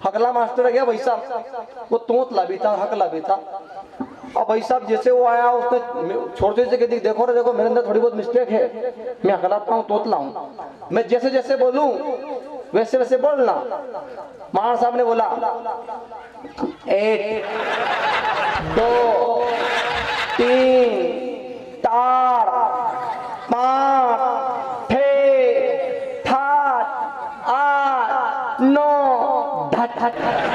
हकला master गया भाई साहब, वो तोतला भी था हकला भी था। अब भाई साहब जैसे वो आया उसने छोटे से कहती देखो रे देखो मेरे अंदर थोड़ी बहुत मिस्टेक है, मैं हकलाता हूँ तोतला हूँ, मैं जैसे जैसे बोलूं वैसे वैसे बोलना। मार साहब ने बोला 1 2 3 4 5 6 7 8 9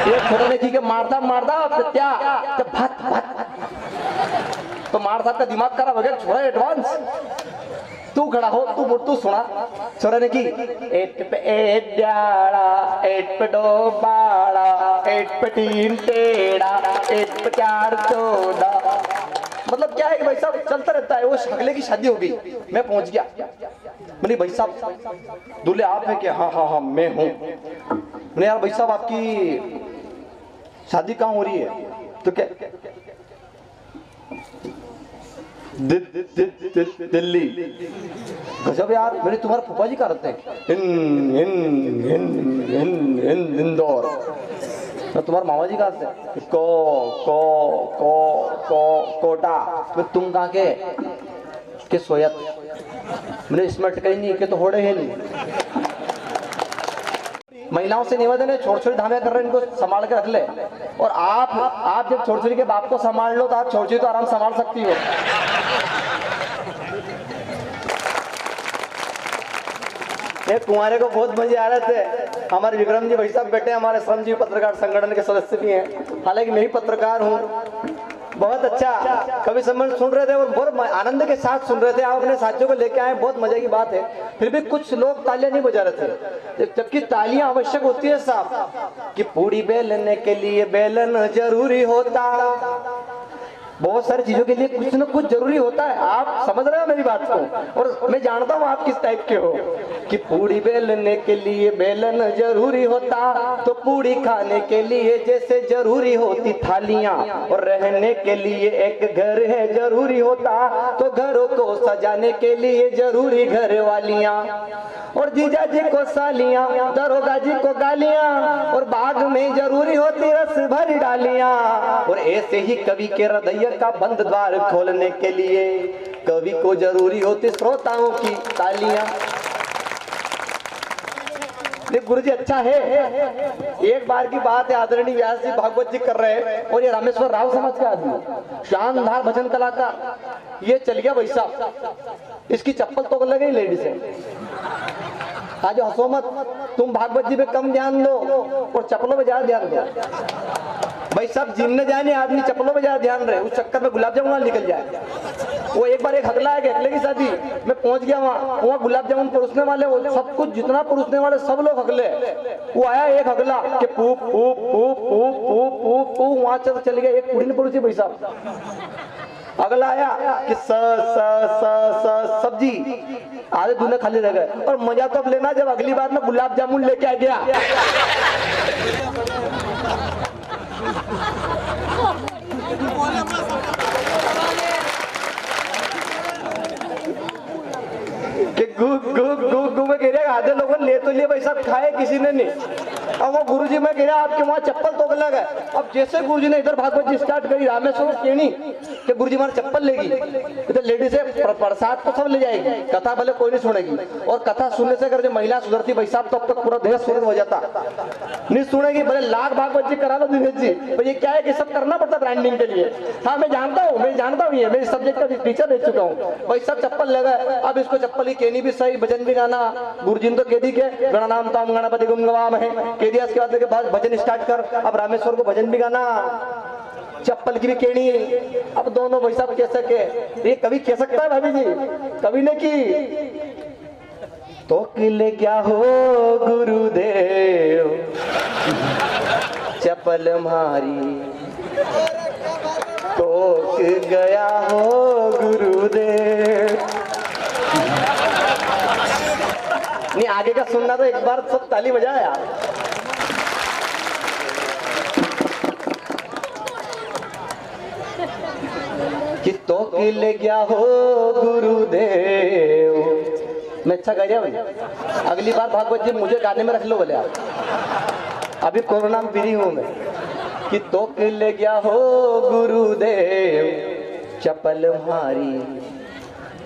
ये छोड़ने की के मारता मारता क्या भात भात। तो मार साहब का दिमाग खराब हो गया, छोड़ा एडवांस। तू खड़ा हो तू सुना छोरा ने की 1 पे 1 डाड़ा 1 पे 2 बाड़ा 1 पे 3 टेढ़ा 1 पे 4 14। मतलब क्या है कि भाई साहब चलता रहता है। वो शगले की शादी हो गई, मैं पहुंच गया, मैंने भाई साहब दूल्हे आप है क्या? हाँ हाँ हाँ मैं हूँ। मैंने यार भाई साहब आपकी शादी कहाँ हो रही है? तो क्या दिल्ली। गजब यार, मेरे तुम्हारे फूफा जी का रहते हैं इंदौर। तुम्हारे मामा जी कहाँ से? कोटा। तुम कहाँ के सोयत। मैंने इसमें अटका ही नहीं के तो होड़े है नहीं। महिलाओं से निवेदन है छोटी छोटी धामे कर रहे हैं, इनको संभाल के रख ले। और आप जब छोटी छोटी के बाप को संभाल लो तो आप छोटी तो आराम संभाल सकती हो। एक कुंवारे को बहुत मजे आ रहे थे। हमारे विक्रम जी भाई साहब बैठे, हमारे श्रमजीवी पत्रकार संगठन के सदस्य भी हैं, हालांकि मैं ही पत्रकार हूँ। बहुत अच्छा कवि सम्मेलन सुन रहे थे और बहुत आनंद के साथ सुन रहे थे। आप अपने साथियों को लेके आए, बहुत मजे की बात है। फिर भी कुछ लोग तालियां नहीं बजा रहे थे, जबकि तालियां आवश्यक होती है साहब। कि पूरी बेलने के लिए बेलन जरूरी होता, बहुत सारी चीजों के लिए कुछ न कुछ जरूरी होता है। आप समझ रहे हो मेरी बात को? और मैं जानता हूँ आप किस टाइप के हो। कि पूड़ी बेलने के लिए बेलन जरूरी होता, तो पूड़ी खाने के लिए जैसे जरूरी होती थालियां, और रहने के लिए एक घर है जरूरी होता, तो घरों को सजाने के लिए जरूरी घर वालियां। और जीजा जी को सालियां, दरोगा जी को गालियां, और बाग में जरूरी होती रस भरी डालियां। और ऐसे ही कवि के हृदय का बंद द्वार खोलने के लिए कवि को जरूरी होती श्रोताओं की तालियां। गुरु जी अच्छा है। एक बार की बात है, आदरणीय व्यास जी भागवत जी कर रहे हैं और ये रामेश्वर राव समाज के आदमी शानदार भजन कलाकार, ये चल गया भाई साहब, इसकी चप्पल तो लगे लेडी से। आज हंसो मत, तुम भागवत जी पे कम ध्यान दो और चप्पलों पे ज्यादा ध्यान दो। भाई साहब जिमने जाने आदमी चप्पलों पे ज्यादा ध्यान रहे, उस चक्कर में गुलाब जामुन निकल जाए। वो एक बार एक हकला है, हकले की शादी मैं पहुंच गया, वहाँ गुलाब जामुन परोसने वाले सब कुछ जितना परोसने वाले सब लोग हकले। वो आया एक हकला के पूप पूप पूप पूप पूप पूप पूप, वहां चल गया, एक पूरी नहीं परोसी भाई साहब। अगला आया कि स सब्जी, आधे दूल्हे खाली रह गए। और मजा तो अब लेना जब अगली बार में गुलाब जामुन लेके आ गया। गु में कह रहे आधे लोगों ने ले तो लिए भाई साहब, खाए किसी ने नहीं। अब वो गुरुजी में कह रहा आपके वहाँ चप्पल तो लग है। अब जैसे गुरुजी ने इधर भागवत जी स्टार्ट करी रामेश्वर केणी कि गुरुजी हमारी चप्पल लेगी, इधर लेडीज से प्रसाद तो सब ले जाएगी, कथा भले कोई नहीं सुनेगी। और कथा सुनने से अगर जो महिला सुधरती भाई साहब तो अब तक पूरा देश सुधर हो जाता। नहीं सुनेगी भले लाख भागवत जी करा लो दिनेश जी, तो ये क्या है कि सब करना पड़ता ब्रांडिंग के लिए। हाँ मैं जानता हूँ ये मेरे सब्जेक्ट का टीचर रह चुका हूँ। भाई सब चप्पल लगा, अब इसको चप्पल ही केनी भी सही, भजन भी गाना। गुरुजी तो कह दी के गणनाम ताम गणपति गुम गवाम है कह दिया, इसके बाद भजन स्टार्ट कर। अब रामेश्वर को भजन भी गाना, चप्पल की भी केणी। अब दोनों भाई साहब कह सके, ये कभी कह सकता है भाभी जी, कभी ने की तो किले क्या हो गुरुदेव चप्पल मारी तो गया हो गुरुदेव। नहीं आगे का सुनना तो एक बार सब ताली बजाए यार। कि तो किले गया हो गुरुदेव मैं अच्छा गा रहा भाई, अगली बार भागवत जी मुझे गाने में रख लो बोले आप। अभी कोरोना में फ्री हूँ मैं। कि तोक ले गया हो गुरुदेव चपल मारी,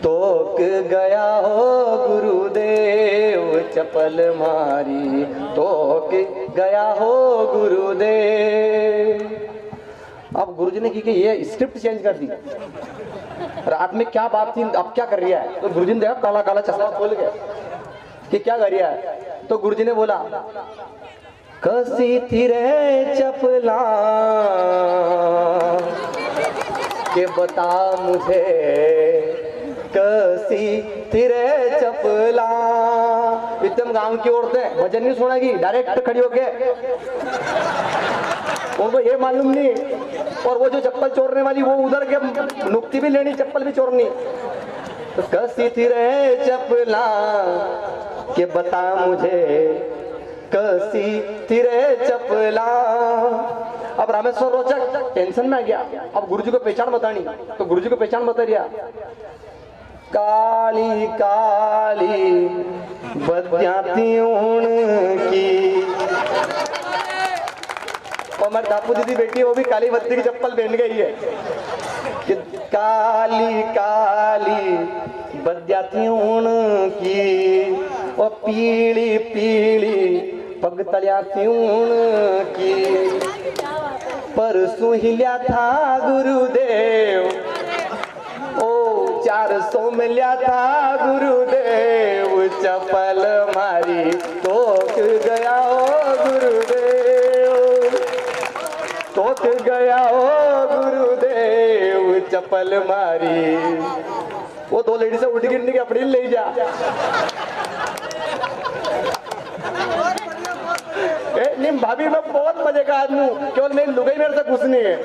तोक गया हो गुरुदेव चपल मारी, तोक गया हो गुरुदेव। अब गुरुजी ने की कि ये स्क्रिप्ट चेंज कर दी, रात में क्या बात थी, अब क्या कर रहा है। तो गुरुजी ने देखा काला काला चश्मा खोल के कि क्या कर रहा है। तो गुरुजी ने बोला कसी थी रे चपला के बता मुझे, कसी थी रे चपला। एकदम गांव की औरतें भजन नहीं सुनेगी, डायरेक्ट खड़ी होके, उनको ये मालूम नहीं। और वो जो चप्पल चोरने वाली वो उधर के नुक्ति भी लेनी, चप्पल भी चोरनी। तो कसी थी रे चपला के बता मुझे, कसी थी रे चपला। अब रामेश्वर रोचक टेंशन में आ गया, अब गुरुजी को पहचान बतानी। तो गुरुजी को पहचान बता दिया, काली काली बद्याती उनकी। और हमारी दापू दीदी बेटी है, वो भी काली बत्ती की चप्पल पहन गई है कि काली काली बद्याती उनकी, और पीली पीली पग तलियाती उनकी। परसों हिलिया था गुरुदेव, ओ 400 में लिया था गुरुदेव चपल मारी, तोक गया हो गुरुदेव, तोक गया हो गुरुदेव चपल मारी। वो दो लेडी से उठ गिरने की अपनी ले जा। नहीं भाभी मैं बहुत मजे का आदमी हूँ, केवल मेरी लुगाई मेरे से घुसनी है।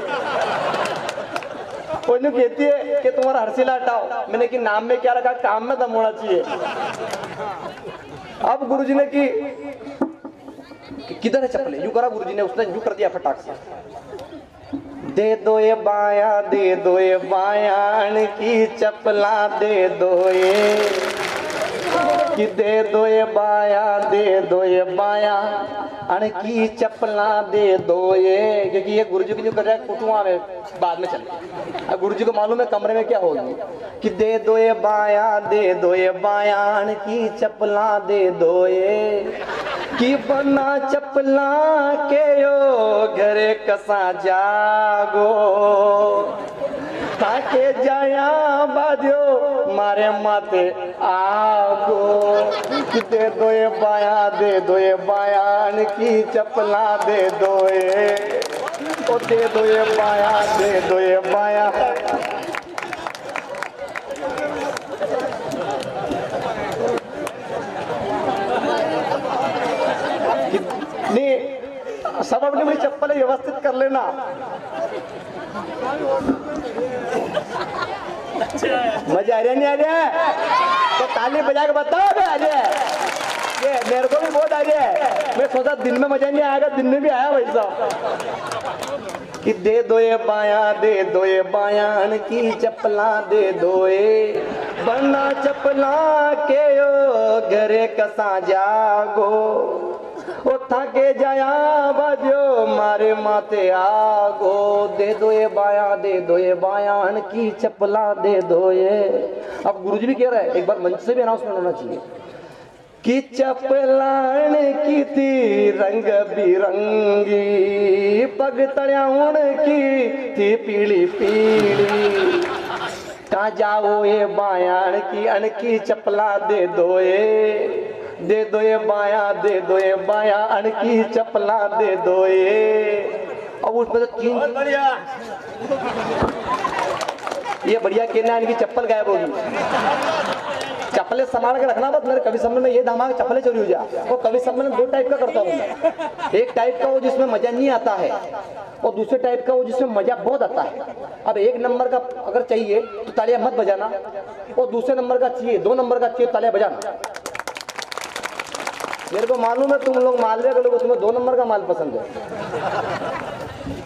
वो कहती है कि तुम्हारा हर्षिला हटाओ, मैंने कि नाम में क्या रखा, काम में दम होना चाहिए। अब गुरुजी ने की किधर है चप्पल, यूं करा गुरुजी ने, उसने यूं कर दिया फटाक से, दे दो ये बाया, दे दो ये बायान की चप्पला दे दो ये, कि दे दो ये बाया, दे दो ये बाया अण की चप्पला दे दो ये। क्योंकि ये गुरुजी की जो कर रहा है कुटुआ में बाद में चले, गुरुजी को मालूम है कमरे में क्या होगी। कि दे दो ये बाया, दे दो ये बाया अण की चप्पला दे दो ये, कि बना चप्पला के यो घरे कसा जागो, ताके जाया बाजो मारे माते आगो। दे दो ये बाया, दे दो ये बायान की चप्पला दे दो ये, ओ दे दो ये बाया, दे दो ये बाया। नहीं सब अपनी अपनी चप्पल व्यवस्थित कर लेना। मजा आ रहा नहीं आ रहा? तो ताली बजा के बताओ आ रहा है। ये मेरे को भी बहुत आ रहा है। मैं सोचा दिन में मजा नहीं आएगा, दिन में भी आया भाई साहब। कि दे दो ये बाया, दे दो ये बायान की चप्पला दे दो ये, बना चप्पला के यो घरे कसा जागो, ओ थके जाया बाजो मारे माते आगो। दे दो ये बाया, दे दो ये बायान की चप्पला दे दो ये। अब गुरुजी भी कह रहा है, एक बार मंच से भी अनाउंसमेंट होना चाहिए कि चप्पलान की थी रंग बिरंगी, पग तड़ियाउन की थी पीली पीली, कहाँ जाओ ये बायान की अनकी चप्पला दे दो ये, दे दो ये बाया, दे दो ये बाया अनकी चप्पला दे दो ये। अब उसमें तो तीन बढ़िया, ये बढ़िया कहना है, इनकी चप्पल गायब होगी। चप्पलें संभाल के रखना बस। मेरे कवि सम्मेलन में ये धमाका चप्पलें चोरी हो जाए। वो कवि सम्मेलन दो टाइप का करता हूँ मैं। एक टाइप का वो जिसमें मजा नहीं आता है, और दूसरे टाइप का वो जिसमें मजा बहुत आता है। अब एक नंबर का अगर चाहिए तो तालियां मत बजाना, और दूसरे नंबर का चाहिए, 2 नंबर का चाहिए तालियां बजाना। मेरे को मालूम है तुम लोग मालवे के लोग, तुम्हें 2 नंबर का माल पसंद है।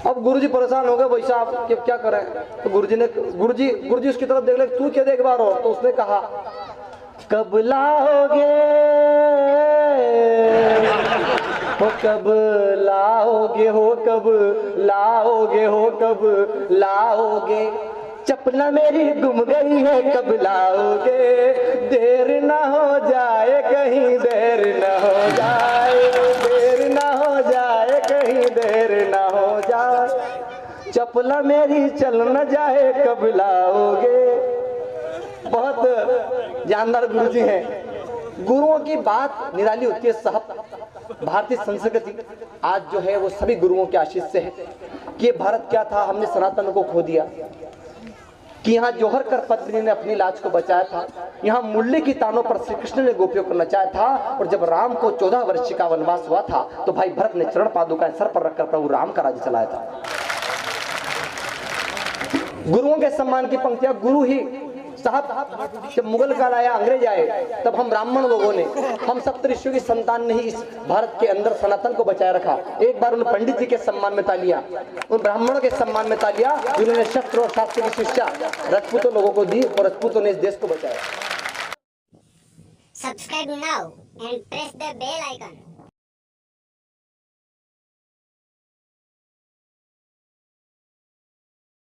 अब गुरुजी परेशान हो गए, भाई साहब कि क्या करें। तो गुरुजी उसकी तरफ देख ले, तू क्या देख बार हो। तो उसने कहा कब लाओगे हो, कब लाओगे हो, कब लाओगे हो, कब लाओगे। चपला मेरी गुम गई है, कब लाओगे। देर ना हो जाए कहीं, देर ना हो जाए, देर ना हो जाए कहीं, देर ना हो जाए। चपला मेरी चल न जाए, कब लाओगे। बहुत जानदार गुरु जी हैं। गुरुओं की बात निराली होती है साहब। भारतीय संस्कृति आज जो है वो सभी गुरुओं के आशीष से है कि भारत क्या था, हमने सनातन को खो दिया। कि यहाँ जौहर कर पत्नी ने अपनी लाज को बचाया था, यहाँ मुरली की तानों पर श्री कृष्ण ने गोपियों को नचाया था। और जब राम को 14 वर्ष का वनवास हुआ था तो भाई भरत ने चरण पादुकाएं सर पर रखकर प्रभु राम का राज्य चलाया था। गुरुओं के सम्मान की पंक्तियां गुरु ही साहब। जब मुगल काल आया, अंग्रेज आए, तब हम ब्राह्मण लोगों ने, हम सप्तऋषियों की संतान ने ही इस भारत के अंदर सनातन को बचाए रखा। एक बार उन पंडित जी के सम्मान में तालियां, उन ब्राह्मणों के सम्मान में तालियां जिन्होंने शस्त्र और शास्त्र की शिक्षा राजपूतों लोगों को दी और राजपूतों ने इस देश को बचाया। Subscribe now and press the bell icon.